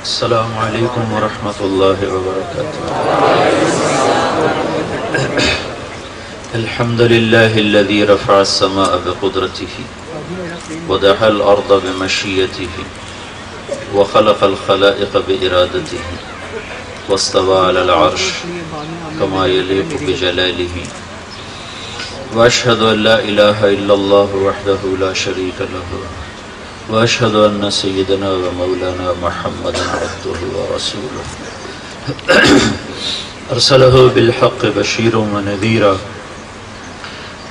السلام علیکم ورحمۃ اللہ وبرکاتہ الحمد للہ الذی رفع السماء بقدرته ودحى الارض بمشیته وخلق الخلائق بارادته واستوى على العرش كما يليق بجلاله واشهد ان لا اله الا الله وحده لا شريك له واشهد ان سيدنا ومولانا محمدا عبده ورسوله ارسله بالحق بشيرا ونذيرا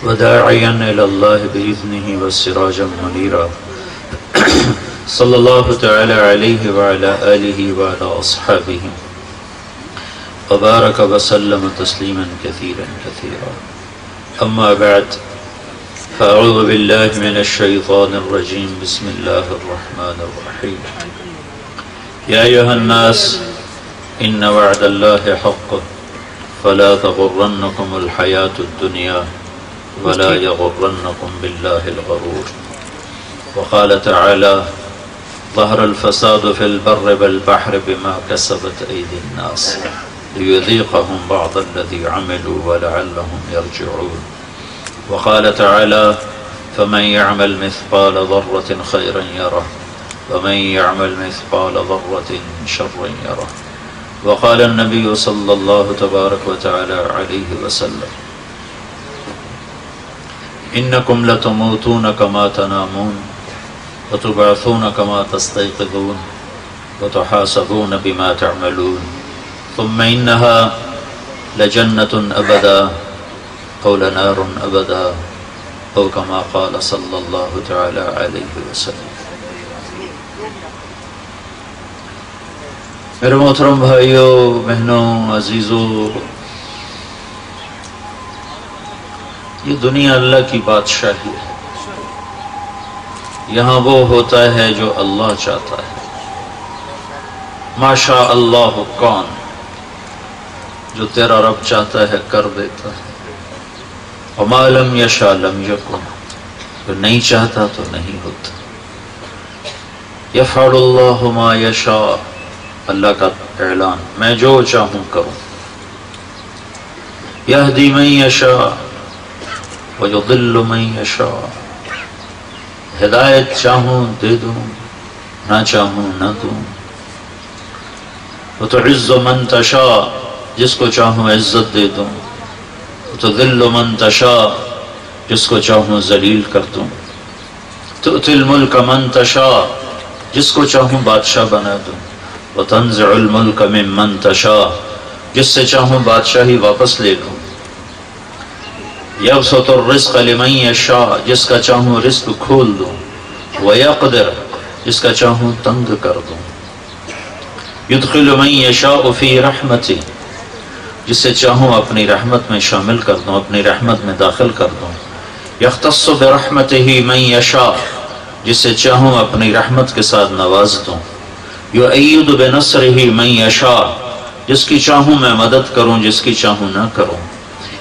وداعيا الى الله باذنه وسراجا منيرا صلى الله تعالى عليه وعلى اله وعلى اصحابه وبارك وسلم تسليما كثيرا كثيرا اما بعد فأعوذ بالله من الشيطان الرجيم بسم الله الرحمن الرحيم يا أيها الناس إن وعد الله حق فلا تغرنكم الحياة الدنيا ولا يغرنكم بالله الغرور وقال تعالى ظهر الفساد في البر والبحر بما كسبت أيدي الناس ليذيقهم بعض الذي عملوا ولعلهم يرجعون وقال تعالى فمن يعمل مثقال ذرة خيرا يره ومن يعمل مثقال ذرة شرا يره وقال النبي صلى الله تبارك وتعالى عليه وسلم إنكم لتموتون كما تنامون وتبعثون كما تستيقظون وتحاسبون بما تعملون ثم إنها لجنة أبدا قول نار ابدا او كما قال صلی اللہ تعالی علیہ وسلم۔ میرے محترم بھائیوں، بہنوں، عزیزوں، یہ دنیا اللہ کی بادشاہی ہے۔ یہاں وہ ہوتا ہے جو اللہ چاہتا ہے۔ ما شاء اللہ کون، جو تیرا رب چاہتا ہے کر دیتا ہے۔ وما لم یشاء لم یکن، جو نہیں چاہتا تو نہیں ہوتا۔ یفعل اللہ ما یشاء، اللہ کا اعلان، میں جو چاہوں کروں۔ یہدی من یشاء ویضل من یشاء، ہدایت چاہوں دے دوں، نہ چاہوں نہ دوں۔ وتعز من تشاء، جس کو چاہوں عزت دے دوں۔ تذل من تشاء، جس کو چاہوں ذلیل کر دوں۔ تؤتی الملک من تشاء، جس کو چاہوں بادشاہ بنا دوں۔ وتنزع الملک ممن تشاء، جس سے چاہوں بادشاہی واپس لے لوں۔ یبسط الرزق لمن یشاء، جس کا چاہوں رزق کھول دوں۔ ویقدر، جس کا چاہوں تنگ کر دوں۔ یدخل من یشاء فی رحمتہ، جسے چاہوں اپنی رحمت میں شامل کر دوں، اپنی رحمت میں داخل کر دوں۔ یختص برحمتہ من یشاء، جسے چاہوں اپنی رحمت کے ساتھ نواز دوں۔ یؤید بنصرہ من یشاء، جس کی چاہوں میں مدد کروں، جس کی چاہوں نہ کروں۔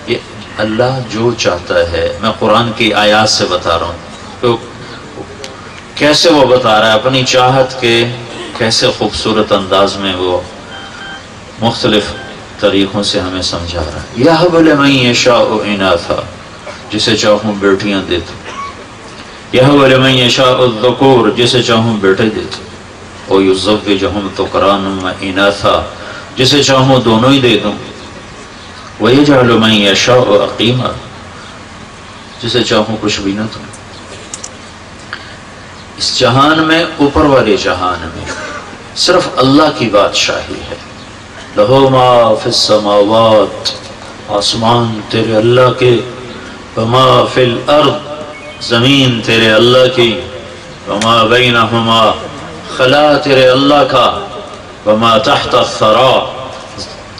یہ اللہ جو چاہتا ہے، میں قرآن کی آیات سے بتا رہا ہوں تو کیسے وہ بتا رہا ہے اپنی چاہت کے، کیسے خوبصورت انداز میں وہ مختلف طریقوں سے ہمیں سمجھا رہا ہے۔ یہب لمن یشاء اناثا، جسے چاہوں بیٹیاں دے دوں۔ یہب لمن یشاء الذکور، جسے چاہوں بیٹے دے دوں۔ او یزوجہم ذکرانا و اناثا، جسے چاہوں دونوں ہی دے دوں۔ ویجعل من یشاء عقیما، جسے چاہوں کچھ بھی نہ دوں۔ اس جہان میں، اوپر والے جہان میں صرف اللہ کی بادشاہی ہے۔ لہو ما فی السماوات، آسمان تیرے اللہ کے، وما فی الارض، زمین تیرے اللہ کی، وما بینہما، خلا تیرے اللہ کا، وما تحت الثرى،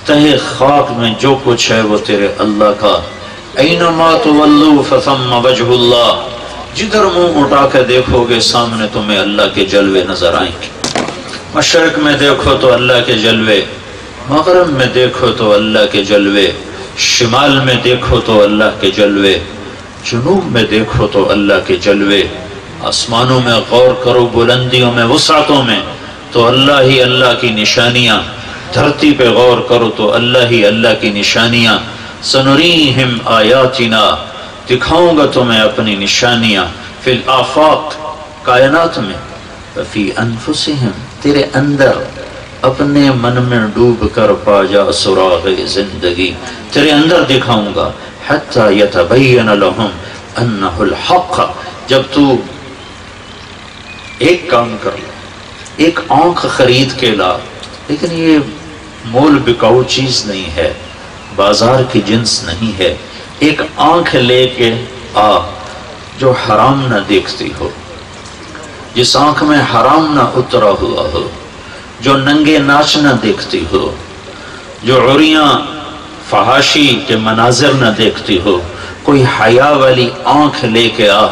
تہ خاک میں جو کچھ ہے وہ تیرے اللہ کا۔ اینما تولوا فثم وجہ اللہ، جدھر منہ اٹھا کے دیکھو گے سامنے تمہیں اللہ کے جلوے نظر آئیں گے۔ مشرق میں دیکھو تو اللہ کے جلوے، مغرب میں دیکھو تو اللہ کے جلوے، شمال میں دیکھو تو اللہ کے جلوے، جنوب میں دیکھو تو اللہ کے جلوے۔ آسمانوں میں غور کرو، بلندیوں میں، وسعتوں میں، تو اللہ ہی اللہ کی نشانیاں، دھرتی پہ غور کرو تو اللہ ہی اللہ کی نشانیاں، سنریہم آیاتنا، دکھاؤں گا تمہیں اپنی نشانیاں، فی الآفاق، کائنات میں، فی انفسہم، تیرے اندر، اپنے من میں ڈوب کر پا جا سراغ زندگی، تیرے اندر دکھاؤں گا، حتی یتبین لہم انہ الحق، جب تو ایک کام کر لے، ایک آنکھ خرید کے لا، لیکن یہ مول بکاؤ چیز نہیں ہے، بازار کی جنس نہیں ہے، ایک آنکھ لے کے آ جو حرام نہ دیکھتی ہو، جس آنکھ میں حرام نہ اترا ہوا ہو، جو ننگے ناچ نہ دیکھتی ہو، جو عریاں فحاشی کے مناظر نہ دیکھتی ہو، کوئی حیا والی آنکھ لے کے آ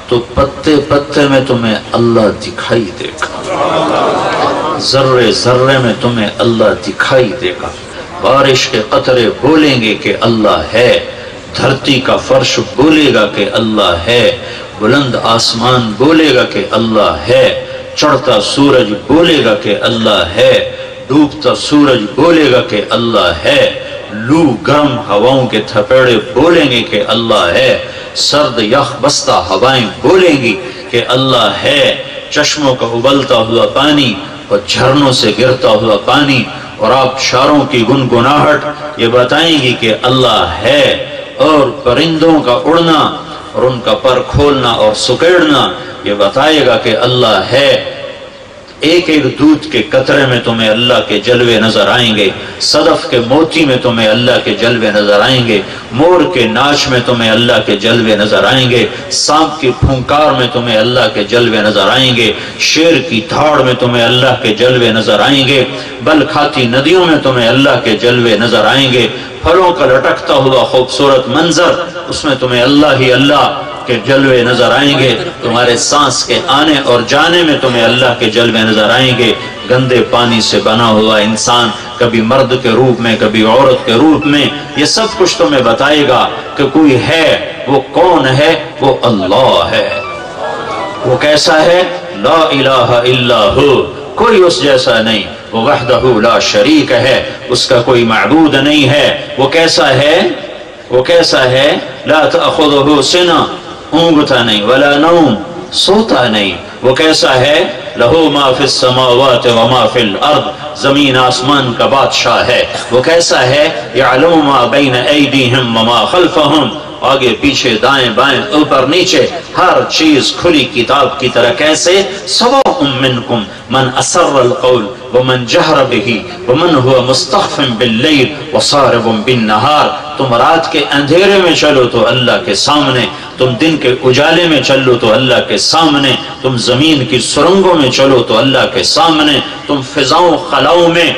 تو پتے پتے میں تمہیں اللہ دکھائی دے گا، ذرے ذرے میں تمہیں اللہ دکھائی دے گا، بارش کے قطرے بولیں گے کہ اللہ ہے، دھرتی کا فرش بولے گا کہ اللہ ہے، بلند آسمان بولے گا کہ اللہ ہے، چڑھتا سورج بولے گا کہ اللہ ہے، ڈوبتا سورج بولے گا کہ اللہ ہے، لو گرم ہواؤں کے تھپیڑے بولیں گے کہ اللہ ہے، سرد یخ بستہ ہوائیں بولیں گی کہ اللہ ہے، چشموں کا ابلتا ہوا پانی اور جھرنوں سے گرتا ہوا پانی اور آبشاروں کی گنگناہٹ یہ بتائیں گی کہ اللہ ہے، اور پرندوں کا اڑنا اور ان کا پر کھولنا اور سکیڑنا یہ بتائے گا کہ اللہ ہے، ایک ایک دودھ کے قطرے میں تمہیں اللہ کے جلوے نظر آئیں گے، صدف کے موتی میں تمہیں اللہ کے جلوے نظر آئیں گے، مور کے ناچ میں تمہیں اللہ کے جلوے نظر آئیں گے، سانپ کی پھونکار میں تمہیں اللہ کے جلوے نظر آئیں گے، شیر کی دھاڑ میں تمہیں اللہ کے جلوے نظر آئیں گے، بل کھاتی ندیوں میں تمہیں اللہ کے جلوے نظر آئیں گے، پھلوں کا لٹکتا ہوا خوبصورت منظر اس میں تمہیں اللہ ہی اللہ کے جلوے نظر آئیں گے، تمہارے سانس کے آنے اور جانے میں تمہیں اللہ کے جلوے نظر آئیں گے، گندے پانی سے بنا ہوا انسان کبھی مرد کے روپ میں کبھی عورت کے روپ میں یہ سب کچھ تمہیں بتائے گا کہ کوئی ہے، وہ کون ہے؟ وہ اللہ ہے۔ وہ کیسا ہے؟ لا الہ الا ہو، کوئی اس جیسا نہیں، وہ وحدہ لا شریک ہے، اس کا کوئی معبود نہیں ہے۔ وہ کیسا ہے؟ وہ کیسا ہے؟ لا تأخذہ سنہ، اونگتا نہیں، ولا نوم، سوتا نہیں۔ وہ کیسا ہے؟ لہو ما فی السماوات وما فی الارض، زمین آسمان کا بادشاہ ہے۔ وہ کیسا ہے؟ یعلم ما بین ایدیہم وما خلفہم، آگے پیچھے دائیں بائیں اوپر نیچے ہر چیز کھلی کتاب کی طرح۔ کیسے؟ سواء منکم من اسر القول ومن جہر بہ ومن هو مستخف باللیل وصارب بالنہار۔ تم رات کے اندھیرے میں چلو تو اللہ کے سامنے، تم دن کے اجالے میں چلو تو اللہ کے سامنے، تم زمین کی سرنگوں میں چلو تو اللہ کے سامنے، تم فضاؤں خلاؤں میں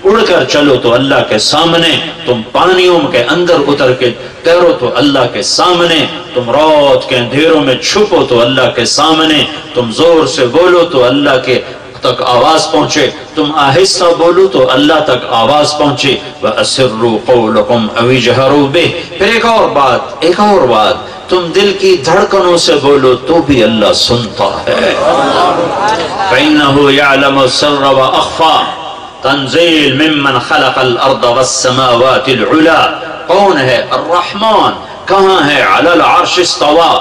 اڑ کر چلو تو اللہ کے سامنے، تم پانیوں کے اندر اتر کے تیرو تو اللہ کے سامنے، تم رات کے اندھیروں میں چھپو تو اللہ کے سامنے، تم زور سے بولو تو اللہ کے تک آواز پہنچے، تم آہستہ بولو تو اللہ تک آواز پہنچے۔ وَأَسِرُّوا قَوْلَكُمْ أَوْ اجْهَرُوا بِهِ۔ پھر ایک اور بات، تم دل کی دھڑکنوں سے بولو تو بھی اللہ سنتا ہے۔ فَإِنَّهُ يَعْلَمُ السِّرَّ وَأَخْفَى، تنزیل ممن خلق الارض والسماوات العلا۔ کون ہے؟ الرحمن۔ کہاں ہے؟ علی العرش استوى۔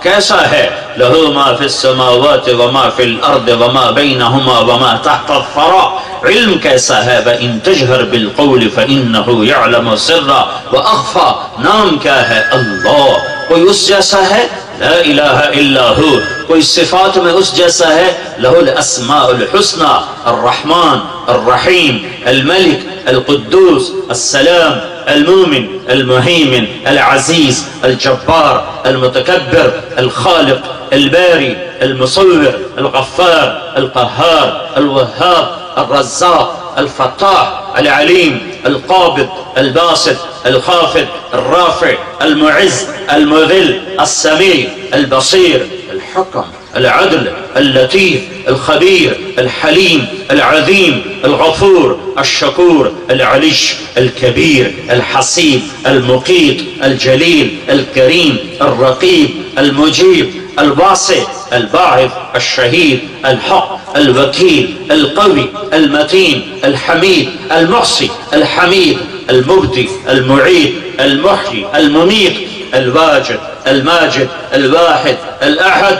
کیسا ہے؟ لہو ما فی السماوات وما فی الارض وما بینہما وما تحت الثرى۔ علم کیسا ہے؟ وَإِن تَجْهَرْ بِالْقَوْلِ فَإِنَّهُ يَعْلَمُ السِّرَّ وَأَخْفَى۔ نام کیا ہے؟ اللہ۔ کوئی اس جیسا ہے؟ لا الہ الا ہو۔ کوئی صفات میں اس جیسا ہے؟ لہ الاسماء الحسنى، الرحمن، الرحیم، الملک، القدوس، السلام، المومن، المهيمن، العزيز، الجبار، المتكبر، الخالق، الباري، المصور، الغفار، القهار، الوهاب، الرزاق، الفتاح، العليم، القابض، الباسط، الخافض، الرافع، المعز، المذل، السميع، البصير، الحكم، العدل، اللطيف، الخبير، الحليم، العظيم، الغفور، الشكور، العليش، الكبير، الحسيب، المقيت، الجليل، الكريم، الرقيب، المجيب، الواسع الباعث الشهيد الحق الوكيل القوي المتين الحميد المحصي الحميد المبدي المعيد المحيي المميت الواجد الماجد الواحد الأحد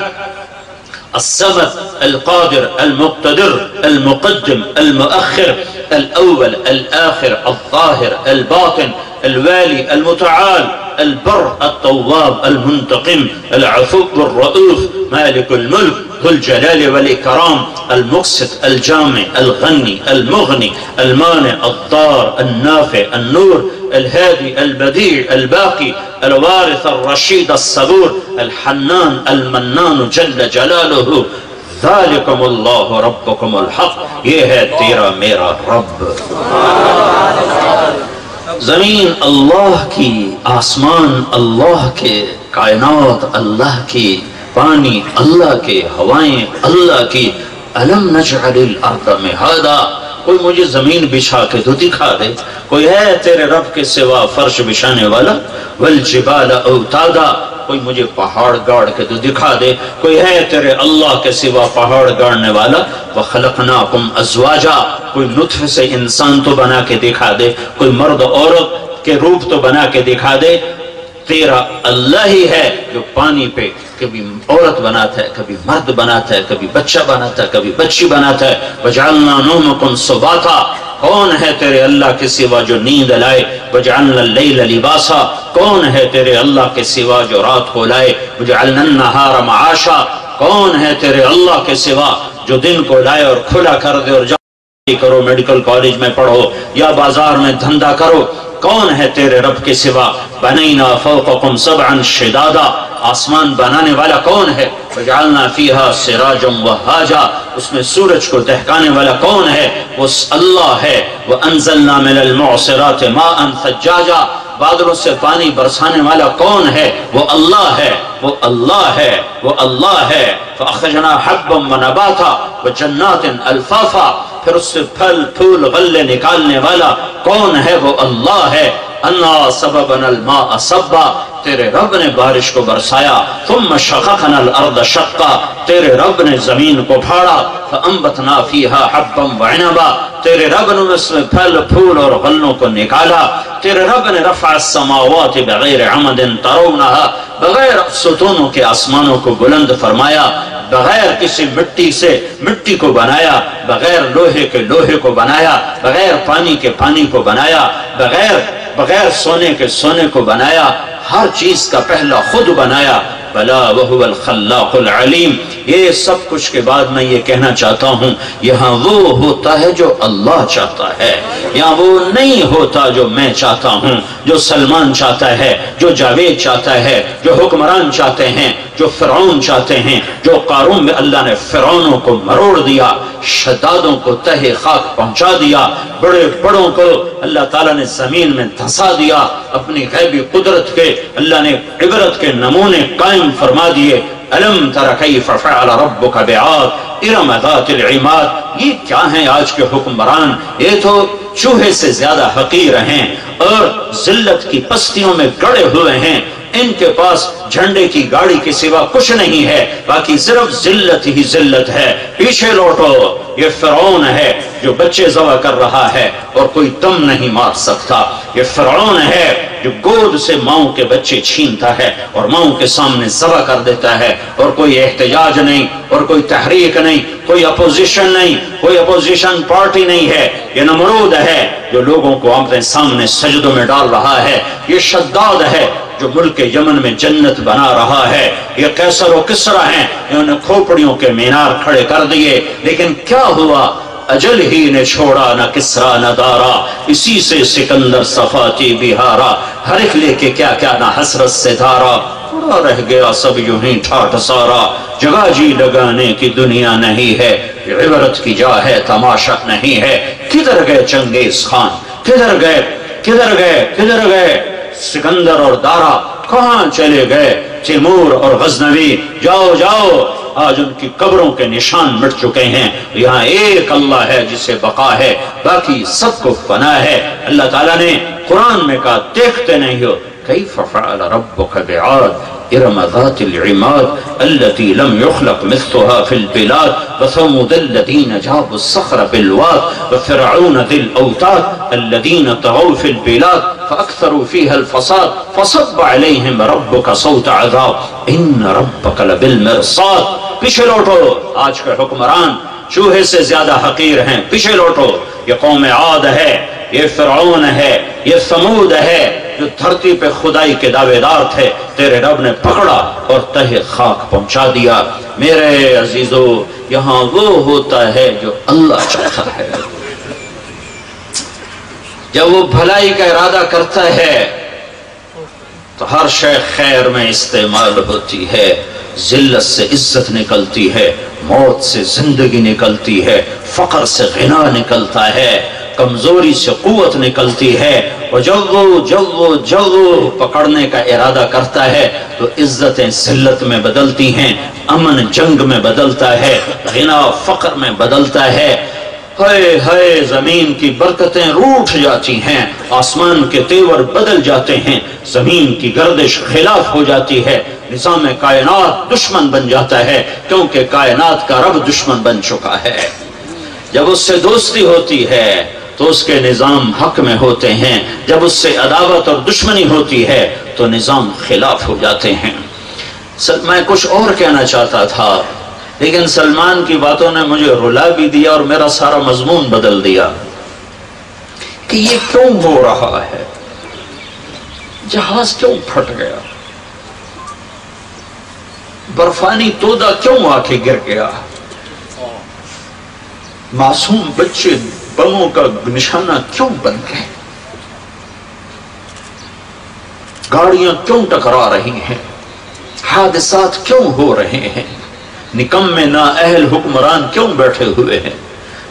الصمد القادر المقتدر المقدم المؤخر الأول الآخر الظاهر الباطن الوالي المتعال البر التواب المنتقم العفو الرؤوف مالك الملك ذو الجلال والإكرام المقسط الجامع الغني المغني المانع الضار النافع النور الهادي البديع الباقي الوارث الرشيد الصبور الحنان المنان جل جلاله ذالکم اللہ ربکم الحق، یہ ہے تیرا میرا رب۔ زمین اللہ کی، آسمان اللہ کے، کائنات اللہ کی، پانی اللہ کے، ہوائیں اللہ کی۔ الم نجعل الارض مہادا، کوئی مجھے زمین بچھا کے تو دکھا دے، کوئی ہے تیرے رب کے سوا فرش بچھانے والا؟ والجبال اوتادا، کوئی مجھے پہاڑ گاڑ کے تو دکھا دے، کوئی ہے تیرے اللہ کے سوا پہاڑ گاڑنے والا؟ وخلقناکم ازواجا، کوئی نطفے سے انسان تو بنا کے دکھا دے، کوئی مرد عورت کے روپ تو بنا کے دکھا دے۔ تیرا اللہ ہی ہے جو پانی پہ کبھی عورت بناتا ہے، کبھی مرد بناتا ہے، کبھی بچہ بناتا ہے، کبھی بچی بناتا ہے۔ وجعلنا نومکم سباتا، کون ہے تیرے اللہ کے سوا جو نیند لائے؟ وجعلنا اللیل لباسا، کون ہے تیرے اللہ کے سوا جو رات کو لائے؟ وجعلنا النہار معاشا، کون ہے تیرے اللہ کے سوا جو دن کو لائے اور کھلا کر دے اور کرو، میڈیکل کالج میں پڑھو یا بازار میں دھندا کرو؟ کون ہے تیرے رب کے سوا؟ بنینا فوقکم سبعا شدادا، آسمان بنانے والا کون ہے؟ وجعلنا فیہا سراجا وہاجا، اس میں سورج کو دہکانے والا کون ہے؟ وہ اللہ ہے۔ وانزلنا من المعصرات ماء ثجاجا، بادلوں سے پانی برسانے والا کون ہے؟ وہ اللہ ہے، وہ اللہ ہے، وہ اللہ ہے۔ فاخرجنا حبا ونباتا وجنات الفافا، پھر اس سے پھل پھول غلے نکالنے والا کون ہے؟ وہ اللہ ہے۔ انا سببنا الماء صبا، تیرے رب نے بارش کو برسایا۔ ثم شققنا الارض شقا، تیرے رب نے زمین کو پھاڑا۔ فانبتنا فیہا حبا وعنبا، تیرے رب نے اس میں پھل پھول اور غلوں کو نکالا۔ تیرے رب نے رفع السماوات بغیر عمد ترونہا، بغیر ستونوں کے آسمانوں کو بلند فرمایا، بغیر کسی مٹی سے مٹی کو بنایا، بغیر لوہے کے لوہے کو بنایا، بغیر پانی کے پانی کو بنایا، بغیر سونے کے سونے کو بنایا، ہر چیز کا پہلا خود بنایا۔ بلا وہو الخلاق العلیم، یہ سب کچھ کے بعد میں یہ کہنا چاہتا ہوں، یہاں وہ ہوتا ہے جو اللہ چاہتا ہے، یہاں وہ نہیں ہوتا جو میں چاہتا ہوں، جو سلمان چاہتا ہے، جو جاوید چاہتا ہے، جو حکمران چاہتے ہیں، جو فرعون چاہتے ہیں، جو قارون میں اللہ نے فرعونوں کو مروڑ دیا، شدادوں کو تہہ خاک پہنچا دیا، بڑے بڑوں کو اللہ تعالیٰ نے زمین میں دھسا دیا، اپنی غیبی قدرت کے اللہ نے عبرت کے نمونے قائم فرما دیے۔ الم تر کیف فعل ربک بعاد ارم ذات العماد، یہ کیا ہیں آج کے حکمران؟ یہ تو چوہے سے زیادہ حقیر ہیں اور ذلت کی پستیوں میں گڑے ہوئے ہیں، ان کے پاس جھنڈے کی گاڑی کے سوا کچھ نہیں ہے، باقی صرف ذلت ہی ذلت ہے۔ پیچھے لوٹو، یہ فرعون ہے جو بچے ذبح کر رہا ہے اور کوئی دم نہیں مار سکتا، یہ فرعون ہے جو گود سے ماؤں کے بچے چھینتا ہے اور ماؤں کے سامنے ذبح کر دیتا ہے، اور کوئی احتجاج نہیں اور کوئی تحریک نہیں، کوئی اپوزیشن نہیں، کوئی اپوزیشن پارٹی نہیں ہے۔ یہ نمرود ہے جو لوگوں کو اپنے سامنے سجدوں میں ڈال رہا ہے، یہ شداد ہے جو ملک یمن میں جنت بنا رہا ہے، یہ قیصر و کسرا ہیں، انہوں نے کھوپڑیوں کے مینار کھڑے کر دیے، لیکن کیا ہوا؟ اجل ہی نے چھوڑا نہ کسرا نہ دارا، اسی سے سکندر صفاتی بہارا، ہر ایک لے کے کیا کیا نہ حسرت سے دھارا، پورا رہ گیا سب یوں ہی ٹھاٹھ سارا، جگہ جی لگانے کی دنیا نہیں ہے، عبرت کی جا ہے تماشا نہیں ہے۔ کدھر گئے چنگیز خان؟ کدھر گئے؟ کدھر گئے؟ کدھر گئے؟ سکندر اور دارا کہاں چلے گئے؟ تیمور اور غزنوی جاؤ جاؤ، آج ان کی قبروں کے نشان مٹ چکے ہیں۔ یہاں ایک اللہ ہے جسے بقا ہے، باقی سب کو فنا ہے۔ اللہ تعالیٰ نے قرآن میں کہا دیکھتے نہیں ہو، کیف فعل ربک بعاد ارم ذات العماد التي لم يخلق مثلها في البلاد وثمود الذين جابوا الصخر بالواد وفرعون ذي الاوتاد الذين طغوا في البلاد فاكثروا فيها الفساد فصب عليهم ربك صوت عذاب ان ربك لبالمرصاد. پیچھے لوٹو، آج کے حکمران چوہے سے زیادہ حقیر ہیں، پیچھے لوٹو. یہ قوم عاد ہے، یہ فرعون ہے، یہ ثمود ہے جو دھرتی پہ خدائی کے دعوے دار تھے، تیرے رب نے پکڑا اور تہ خاک پہنچا دیا. میرے عزیزو، یہاں وہ ہوتا ہے جو اللہ چاہتا ہے. جب وہ بھلائی کا ارادہ کرتا ہے تو ہر شے خیر میں استعمال ہوتی ہے. ذلت سے عزت نکلتی ہے، موت سے زندگی نکلتی ہے، فقر سے غنا نکلتا ہے، کمزوری سے قوت نکلتی ہے. اور جب وہ پکڑنے کا ارادہ کرتا ہے تو عزتیں ذلت میں بدلتی ہیں، امن جنگ میں بدلتا ہے، غنا فقر میں بدلتا ہے. ہائے ہائے، زمین کی برکتیں روٹھ جاتی ہیں، آسمان کے تیور بدل جاتے ہیں، زمین کی گردش خلاف ہو جاتی ہے، نظام کائنات دشمن بن جاتا ہے کیونکہ کائنات کا رب دشمن بن چکا ہے. جب اس سے دوستی ہوتی ہے تو اس کے نظام حق میں ہوتے ہیں، جب اس سے عداوت اور دشمنی ہوتی ہے تو نظام خلاف ہو جاتے ہیں. میں کچھ اور کہنا چاہتا تھا لیکن سلمان کی باتوں نے مجھے رلا بھی دیا اور میرا سارا مضمون بدل دیا کہ یہ کیوں ہو رہا ہے، جہاز کیوں پھٹ گیا، برفانی تودا کیوں آ کے گر گیا، معصوم بچے بموں کا نشانہ کیوں بن گئے، گاڑیاں کیوں ٹکرا رہی ہیں، حادثات کیوں ہو رہے ہیں، نکمے نااہل حکمران کیوں بیٹھے ہوئے ہیں،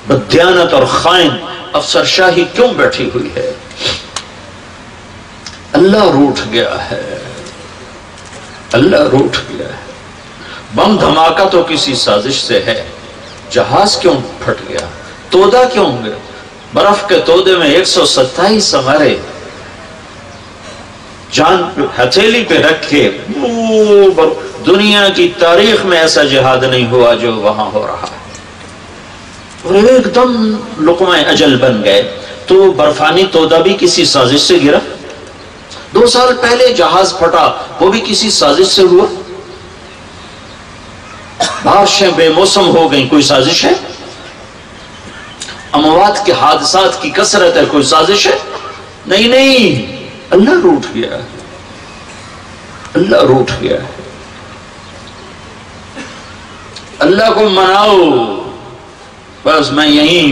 بدیانت اور خائن افسر شاہی کیوں بیٹھی ہوئی ہے. اللہ روٹھ گیا ہے، اللہ روٹھ گیا ہے. بم دھماکہ تو کسی سازش سے ہے، جہاز کیوں پھٹ گیا، تودا کیوں گیا، برف کے تودے میں 127 ہمارے جان ہتھیلی پہ رکھ کے، دنیا کی تاریخ میں ایسا جہاد نہیں ہوا جو وہاں ہو رہا ہے، اور ایک دم لقمہ اجل بن گئے. تو برفانی تودا بھی کسی سازش سے گرا، 2 سال پہلے جہاز پھٹا وہ بھی کسی سازش سے ہوا، بارشیں بے موسم ہو گئیں، کوئی سازش ہے، اموات کے حادثات کی کثرت ہے، کوئی سازش ہے؟ نہیں، اللہ روٹھ گیا ہے، اللہ روٹھ گیا ہے. اللہ کو مناؤ. بس میں یہیں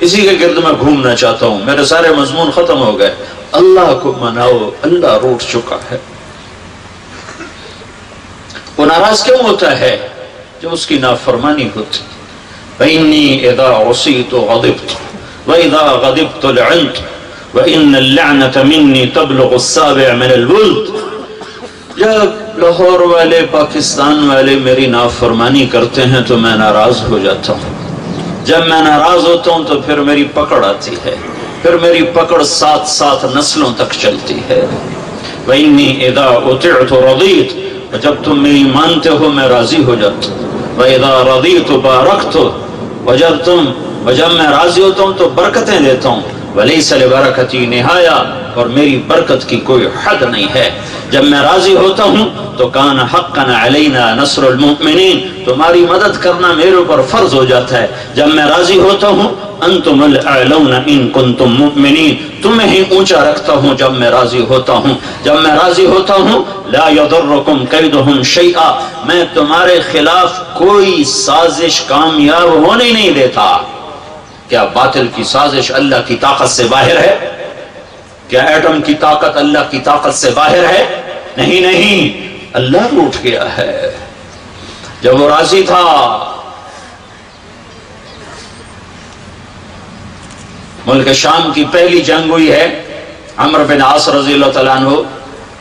اسی کے گرد میں گھومنا چاہتا ہوں، میرے سارے مضمون ختم ہو گئے. اللہ کو مناؤ، اللہ روٹھ چکا ہے. وہ ناراض کیوں ہوتا ہے؟ جو اس کی نافرمانی ہوتی. فَإِنِّي إِذَا عُصِيتُ غَضِبْتُ وَإِذَا غَضِبْتُ لَعِنْتُ وَإِنَّ اللَّعْنَةَ مِنِّي تَبْلُغُ السَّابِعَ مِنَ الْوُلْدِ. جب لاہور والے، پاکستان والے میری نافرمانی کرتے ہیں تو میں ناراض ہو جاتا ہوں. جب میں ناراض ہوتا ہوں تو پھر میری پکڑ آتی ہے، پھر میری پکڑ 7 نسلوں تک چلتی ہے. وَإِنِّي إِذَا أُطِعْتُ رَضِيتُ، جب تم میری مانتے ہو میں راضی ہو جاتا ہوں. وَإِذَا رَضِيتُ بَارَكْتُ، جب میں راضی ہوتا ہوں تو برکتیں دیتا ہوں. وَلَيْسَ لِبَرَكَتِي نِهَايَةٌ، اور میری برکت کی کوئی حد نہیں ہے. جب میں راضی ہوتا ہوں تو کان حقا علینا نصر المؤمنین، تمہاری مدد کرنا میرے اوپر فرض ہو جاتا ہے. جب میں راضی ہوتا ہوں انتم الاعلون ان کنتم مؤمنین، تمہیں ہی اونچا رکھتا ہوں جب میں راضی ہوتا ہوں. جب میں راضی ہوتا ہوں لا یضرکم کیدہم شیئا، میں تمہارے خلاف کوئی سازش کامیاب ہونے نہیں دیتا. کیا باطل کی سازش اللہ کی طاقت سے باہر ہے؟ کیا ایٹم کی طاقت اللہ کی طاقت سے باہر ہے؟ نہیں، اللہ روٹھ گیا ہے. جب وہ راضی تھا، ملک شام کی پہلی جنگ ہوئی ہے، عمرو بن عاص رضی اللہ تعالیٰ عنہ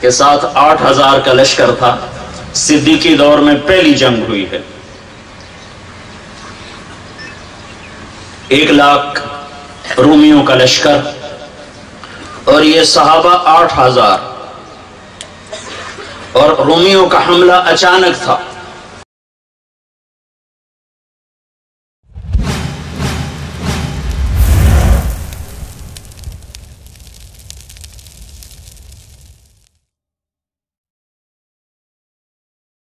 کے ساتھ 8000 کا لشکر تھا. صدیقی دور میں پہلی جنگ ہوئی ہے. 1,00,000 رومیوں کا لشکر اور یہ صحابہ 8000. اور رومیوں کا حملہ اچانک تھا،